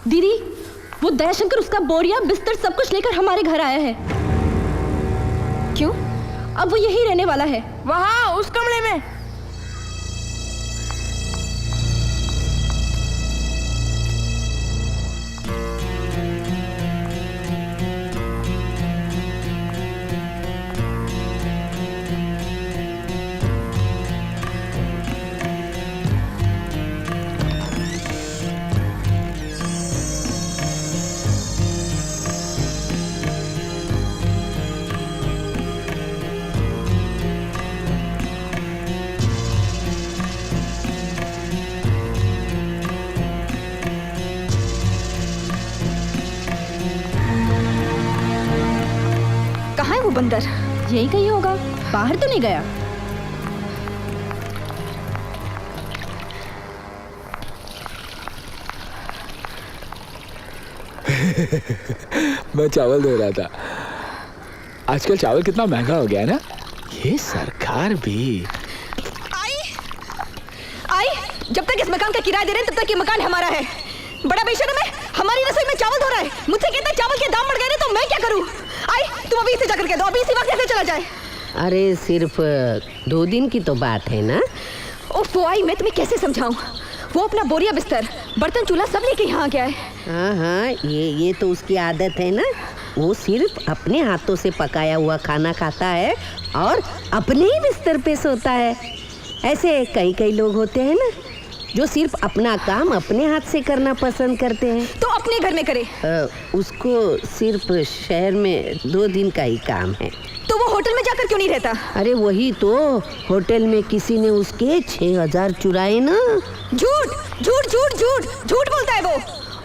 दीदी, वो दयाशंकर उसका बोरिया बिस्तर सब कुछ लेकर हमारे घर आया है। क्यों? अब वो यही रहने वाला है। वहाँ उस कमरे में। बंदर यही कहीं होगा, बाहर तो नहीं गया। मैं चावल धो रहा था। आजकल चावल कितना महंगा हो गया है ना। ये सरकार भी आई, जब तक इस मकान का किराया दे रहे हैं तब तक ये मकान हमारा है। बड़ा बेशर्म है, हमारी रसोई में चावल धो रहा है। मुझसे कहता है चावल के दाम बढ़ गए तो मैं क्या करूं? आई, तुम अभी इसे जाकर कह दो, अभी इसी वक्त कैसे चला जाए। अरे सिर्फ 2 दिन की तो बात है ना। ओफो आई, मैं तुम्हें कैसे समझाऊं? वो अपना बोरिया बिस्तर, बर्तन, चूल्हा सब लेके यहाँ गया है। हाँ, ये तो उसकी आदत है ना। वो सिर्फ अपने हाथों से पकाया हुआ खाना खाता है और अपने ही बिस्तर पे सोता है। ऐसे कई लोग होते हैं ना जो सिर्फ अपना काम अपने हाथ से करना पसंद करते हैं। तो अपने घर में करे। उसको सिर्फ शहर में 2 दिन का ही काम है। तो वो होटल में जाकर क्यों नहीं रहता? अरे वही तो, होटल में किसी ने उसके 6000 चुराए ना। झूठ बोलता है वो।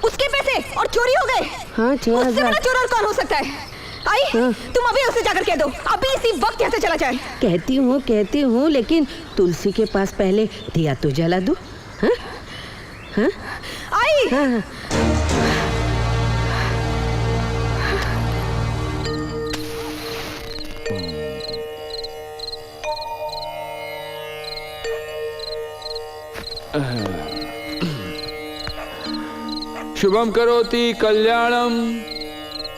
उसके पैसे और चोरी हो गए। हाँ, 6000। उससे बड़ा चोर और कौन हो सकता है? आई, हाँ। तुम अभी उसे जाकर कह दो, अभी इसी वक्त यहाँ से चला जाए। कहती हूँ, लेकिन तुलसी के पास पहले दिया तो जला दो। हाँ? आई। हाँ। शुभम करोति कल्याणम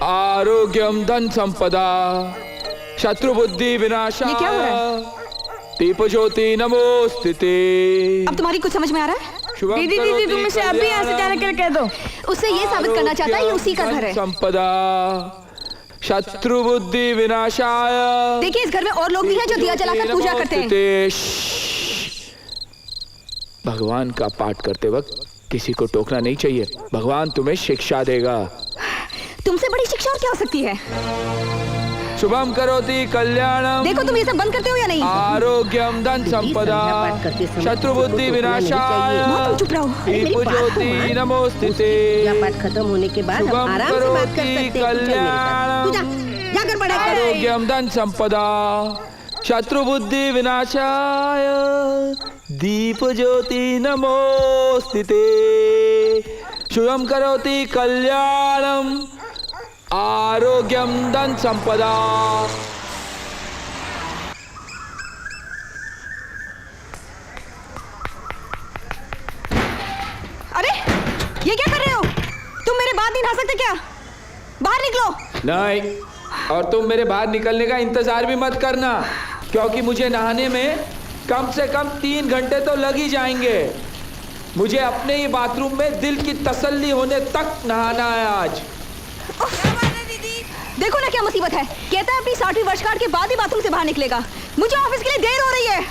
आरोग्यम धन संपदा शत्रु बुद्धि विनाशा दीप ज्योति नमोस्तुते। अब तुम्हारी कुछ समझ में आ रहा है? दीदी तुम इसे अभी यहाँ से जाने के लिए कह दो। उसे ये साबित करना चाहता है ये उसी का घर है। संपदा शत्रु बुद्धि विनाशाय। देखिए, इस घर में और लोग भी हैं जो दिया जलाकर पूजा करते हैं। भगवान का पाठ करते वक्त किसी को टोकना नहीं चाहिए। भगवान तुम्हें शिक्षा देगा। तुमसे बड़ी शिक्षा और क्या हो सकती है? शुभम करोति कल्याणम। देखो, तुम ये सब बंद करते हो या नहीं? आरोग्यम धन संपदा शत्रु बुद्धि विनाशाय चुप रहो। दीप ज्योति नमोस्तुते। पाठ खत्म होने के बाद हम आराम से बात कर सकते हैं। जाकर पढ़ा कर। आरोग्यम धन संपदा शत्रु बुद्धि विनाशाय दीप ज्योति नमोस्तुते। शुभम करोति कल्याणम आरोग्यम धन संपदा। अरे ये क्या कर रहे हो? तुम मेरे बाहर नहीं नहा सकते क्या? बाहर निकलो। नहीं, और तुम मेरे बाहर निकलने का इंतजार भी मत करना, क्योंकि मुझे नहाने में कम से कम 3 घंटे तो लग ही जाएंगे। मुझे अपने ही बाथरूम में दिल की तसल्ली होने तक नहाना है आज। देखो ना क्या मुसीबत है। कहता है अपनी 60वीं वर्षगांठ के बाद ही बाथरूम से बाहर निकलेगा। मुझे ऑफिस के लिए देर हो रही है।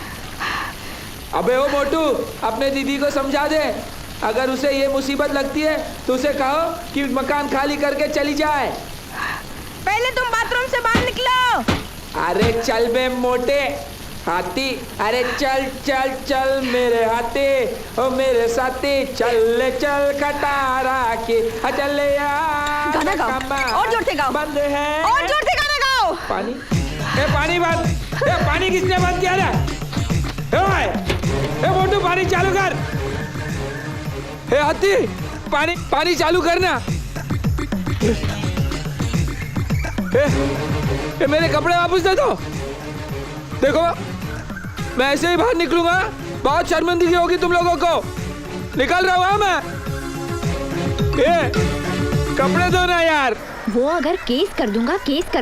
अबे ओ मोटू, अपने दीदी को समझा दे, अगर उसे ये मुसीबत लगती है तो उसे कहो कि मकान खाली करके चली जाए। पहले तुम बाथरूम से बाहर निकलो। अरे चल बे मोटे हाथी, अरे चल चल चल मेरे हाथी, ओ मेरे साथी, चल चल खटारा के चल यार। गाना गाओ, और जोर से गाओ। बंद है, और जोर से गाना गाओ। पानी, ए पानी बंद, ए पानी किसने बंद किया रे? ए मोटू पानी चालू कर। ए हाथी, पानी चालू करना। ए मेरे कपड़े वापस दे दो। देखो, मैं ऐसे ही बाहर निकलूंगा, बहुत शर्मिंदगी होगी तुम लोगों को। निकल रहा हूं मैं। कपड़े धो ना यार। वो अगर केस कर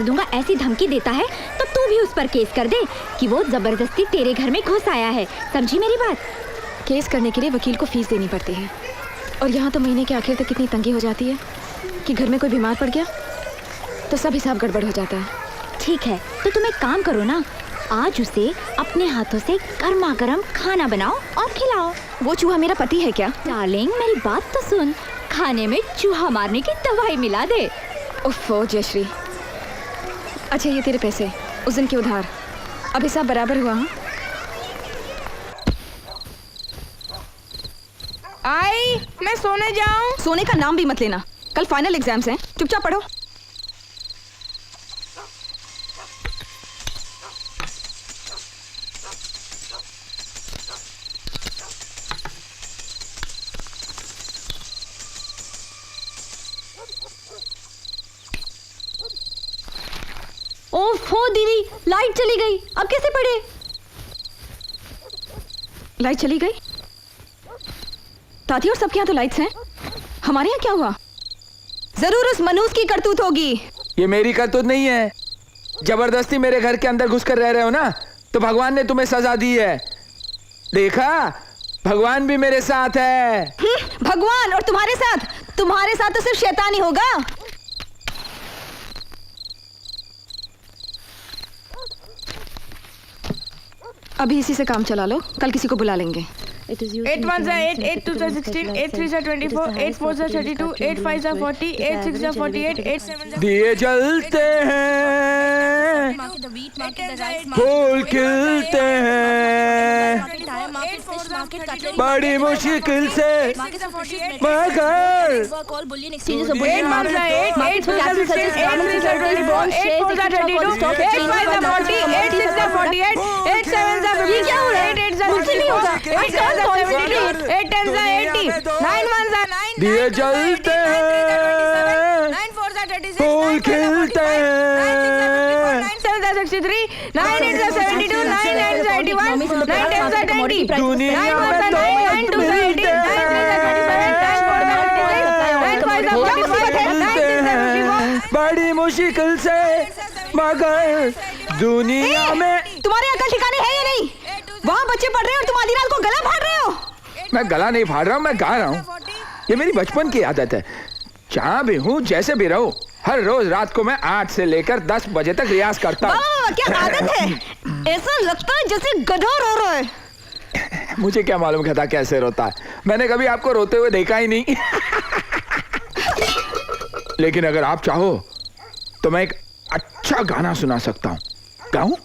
दूंगा ऐसी धमकी देता है तो तू भी उस पर केस कर दे कि वो जबरदस्ती तेरे घर में घुस आया है। समझी मेरी बात? केस करने के लिए वकील को फीस देनी पड़ती है, और यहाँ तो महीने के आखिर तक इतनी तंगी हो जाती है कि घर में कोई बीमार पड़ गया तो सब हिसाब गड़बड़ हो जाता है। ठीक है, तो तुम एक काम करो ना, आज उसे अपने हाथों से गर्मा गर्म खाना बनाओ और खिलाओ। वो चूहा मेरा पति है क्या? डार्लिंग मेरी बात तो सुन, खाने में चूहा मारने की दवाई मिला दे। उफ़ो जयश्री। अच्छा ये तेरे पैसे, उस दिन के उधार, अब हिसाब बराबर हुआ? हाँ आई, मैं सोने जाऊं? सोने का नाम भी मत लेना, कल फाइनल एग्जाम्स हैं, चुपचाप पढ़ो। ओफो दीदी, लाइट चली गई, अब कैसे पढ़े? लाइट चली गई? दादी और सबके यहाँ तो लाइट्स हैं, हमारे यहाँ क्या हुआ? जरूर उस मनूस की करतूत होगी। ये मेरी करतूत नहीं है, जबरदस्ती मेरे घर के अंदर घुसकर रह रहे हो ना, तो भगवान ने तुम्हें सजा दी है। देखा, भगवान भी मेरे साथ है। भगवान और तुम्हारे साथ तो सिर्फ शैतान ही होगा। अभी इसी से काम चला लो, कल किसी को बुला लेंगे। 8 1 8, 8 2 16, 8 3 24, 8 4 32, 8 5 40, 8 6 48, 8 7 दिए जलते हैं, फूल खिलते हैं, बड़ी मुश्किल से मगर 8 दिए जलते हैं, फूल खिलते हैं, 63 9 8 72 9 9 81 9 10 20 दुनिया में तो मिलते हैं, बड़ी मुश्किल से मगर दुनिया में। तुम्हारे अकल ठिकाने है या नहीं? वहाँ बच्चे पढ़ रहे हैं और तुम आधी रात को गला फाड़ रहे हो। मैं गला नहीं फाड़ रहा हूँ, मैं गा रहा हूँ। ये मेरी बचपन की आदत है, जहाँ भी हूँ जैसे भी रहूँ, हर रोज रात को मैं 8 से लेकर 10 बजे तक रियाज करता हूँ। क्या आदत है? ऐसा लगता है जैसे गधा रो रहा है। मुझे क्या मालूम गधा कैसे रोता है, मैंने कभी आपको रोते हुए देखा ही नहीं। लेकिन अगर आप चाहो तो मैं एक अच्छा गाना सुना सकता हूँ। गाऊं?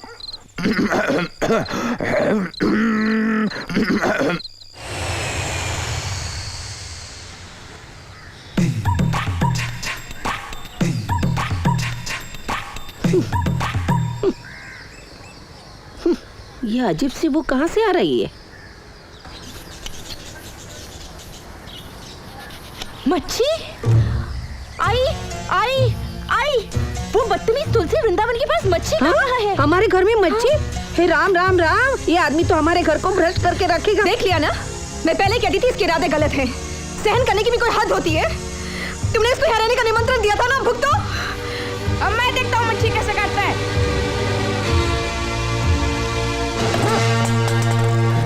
ये अजीब सी वो कहाँ से आ रही है? मच्छी आई आई आई, वो बदतमीज तुलसी वृंदावन के पास मच्छी कर रहा है। हमारे घर में मच्छी? हे राम राम राम, ये आदमी तो हमारे घर को भ्रष्ट करके रखेगा। देख लिया ना, मैं पहले कहती थी इसके इरादे गलत हैं। सहन करने की भी कोई हद होती है। तुमने इसको यहाँ रहने का निमंत्रण दिया था ना, भुगतो। अब मैं देखता हूँ मच्छी कैसे काटता है।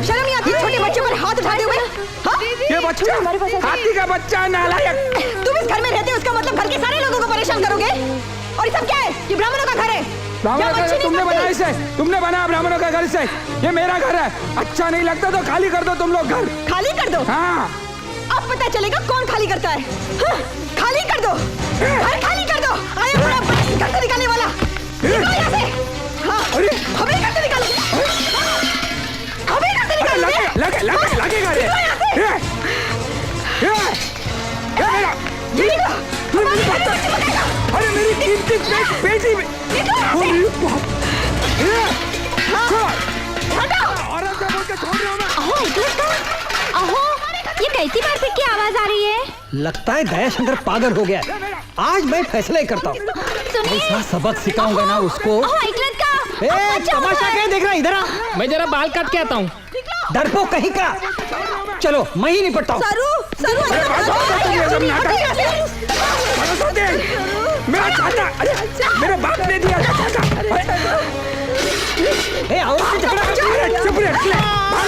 शर्म नहीं आती छोटे बच्चे पर हाथ उठाते हुए? हाँ? ये बच्चा हाथी का बच्चा, नालायक। तुम इस घर में रहते हो, इसका मतलब घर के सारे लोगों को परेशान करोगे। और ये सब क्या है? ये ब्राह्मणों का घर है। ब्राह्मणों का घर तुमने बनाया इसे, तुमने बनाया ब्राह्मणों का घर इसे। ये मेरा घर है, अच्छा नहीं लगता तो खाली कर दो तुम लोग घर। खाली कर दो? हाँ। अब पता चलेगा कौन खाली करता है। हाँ, खाली कर दो, घर खाली कर दो। आया बड़ा घर से निकालने वाला, निकलो यहाँ से। हाँ, हमें घर से निकालो, हमें घर से निकालो। लगेगा रे। अरे मेरी कीमती बेटी में। ये कैसी मारपीट की आवाज आ रही है? लगता है दया शंकर पागल हो गया। आज मैं फैसला ही करता हूँ, ऐसा सबक सिखाऊंगा ना उसको। तमाशा क्या देख रहा है, इधर आ। मैं जरा बाल काट के आता हूँ। डरपोक कहीं का। चलो मैं ही निपटता हूँ। सरू सरू मेरा चाचा, अरे मेरे बाप ने दिया था चाचा। ए, आओ, झगड़ा मत करो। अरे चुप रहे, भाग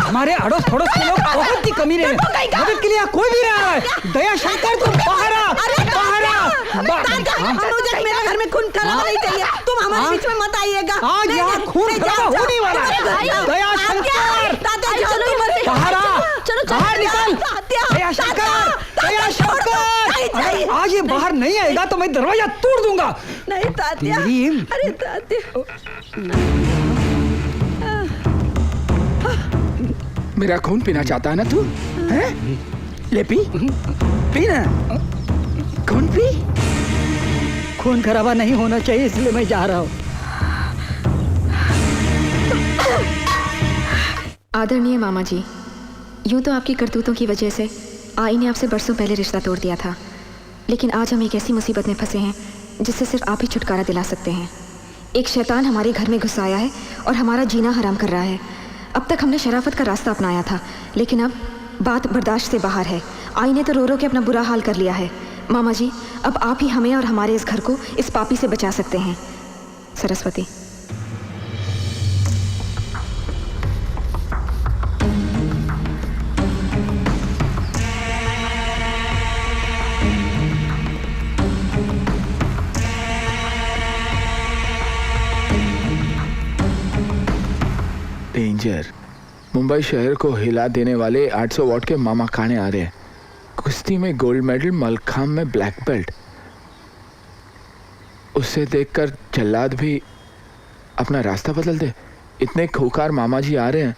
हमारे अड़ोस पड़ोस के लोग बहुत ही कमीने हैं। मदद के लिए यहाँ कोई भी नहीं आ रहा है। दया शंकर तुम बाहर आ, बाहर आ। मुझे मेरे घर में खून खराबा नहीं चाहिए। तुम हमारे बीच में मत आइएगा। आज यहाँ खून खराबा होने वाला है। दया शंकर बाहर आ, बाहर निकल। दया शंकर, दया शंकर। अगर आज ये बाहर नहीं आएगा तो मैं दरवाजा तोड़ दूंगा। नहीं तात्या, तेरी- अरे तात्या, मेरा खून पीना चाहता है ना तू? हैं? ले पी, पी ना, खून पी। खून खराबा नहीं होना चाहिए इसलिए मैं जा रहा हूँ। आदरणीय मामा जी, यूं तो आपकी करतूतों की वजह से आई ने आपसे बरसों पहले रिश्ता तोड़ दिया था, लेकिन आज हम एक ऐसी मुसीबत में फंसे हैं जिससे सिर्फ आप ही छुटकारा दिला सकते हैं। एक शैतान हमारे घर में घुस आया है और हमारा जीना हराम कर रहा है। अब तक हमने शराफत का रास्ता अपनाया था, लेकिन अब बात बर्दाश्त से बाहर है। आई ने तो रो रो के अपना बुरा हाल कर लिया है। मामा जी, अब आप ही हमें और हमारे इस घर को इस पापी से बचा सकते हैं। सरस्वती। डेंजर। मुंबई शहर को हिला देने वाले 800 वॉट के मामा खाने आ रहे हैं। कुश्ती में गोल्ड मेडल, मलखाम में ब्लैक बेल्ट। उससे देखकर जल्लाद भी अपना रास्ता बदल दे। इतने खूंखार मामा जी आ रहे हैं,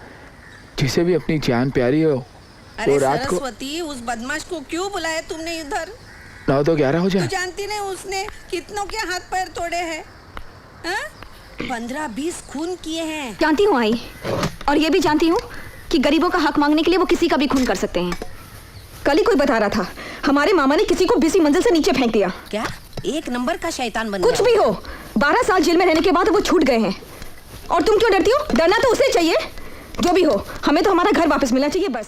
जिसे भी अपनी जान प्यारी हो वो रात को। सरस्वती, उस बदमाश को क्यों बुलाया तुमने इधर? 9 तो 11 हो तू जाए। जानती नहीं उसने कितनों के हाथ पैर तोड़े हैं? 15-20 खून किए हैं। जानती हूँ आई, और ये भी जानती हूँ कि गरीबों का हक मांगने के लिए वो किसी का भी खून कर सकते हैं। कल ही कोई बता रहा था हमारे मामा ने किसी को 20 मंजिल से नीचे फेंक दिया। क्या? एक नंबर का शैतान बन कुछ गया। भी हो, 12 साल जेल में रहने के बाद वो छूट गए हैं। और तुम क्यों डरती हो? डरना तो उसे चाहिए। जो भी हो, हमें तो हमारा घर वापस मिलना चाहिए बस।